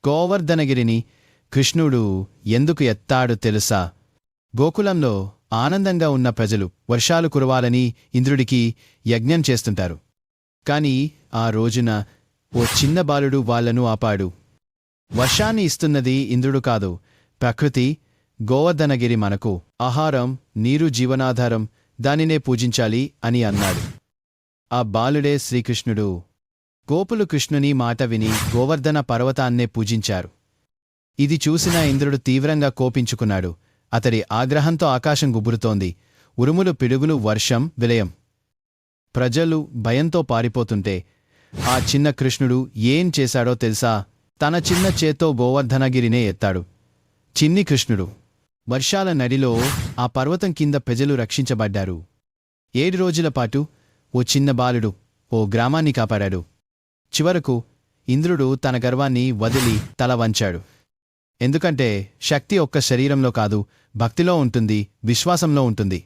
గోవర్ధనగిరిని కృష్ణుడు ఎందుకు ఎత్తాడు తెలుసా? గోకులంలో ఆనందంగా ఉన్న ప్రజలు వర్షాలు కురవాలని ఇంద్రుడికి యజ్ఞం చేస్తుంటారు. కాని ఆ రోజున ఓ చిన్న బాలుడు వాళ్లను ఆపాడు. వర్షాన్ని ఇస్తున్నది ఇంద్రుడు కాదు, ప్రకృతి. గోవర్ధనగిరి మనకు ఆహారం, నీరు, జీవనాధారం, దానినే పూజించాలి అని అన్నాడు. ఆ బాలుడే శ్రీకృష్ణుడు. గోపులు కృష్ణుని మాట విని గోవర్ధన పర్వతాన్నే పూజించారు. ఇది చూసిన ఇంద్రుడు తీవ్రంగా కోపించుకున్నాడు. అతడి ఆగ్రహంతో ఆకాశం గుబురుతోంది. ఉరుములు, పిడుగులు, వర్షం, విలయం. ప్రజలు భయంతో పారిపోతుంటే ఆ చిన్న కృష్ణుడు ఏం చేశాడో తెలుసా? తన చిన్న చేత్తో గోవర్ధనగిరినే ఎత్తాడు. చిన్ని కృష్ణుడు. వర్షాల నడిలో ఆ పర్వతం కింద ప్రజలు రక్షించబడ్డారు. 7 రోజుల పాటు ఓ చిన్న బాలుడు ఓ గ్రామాన్ని కాపాడాడు. చివరకు ఇంద్రుడు తన గర్వాన్ని వదిలి తల వంచాడు. ఎందుకంటే శక్తి ఒక్క శరీరంలో కాదు, భక్తిలో ఉంటుంది, విశ్వాసంలో ఉంటుంది.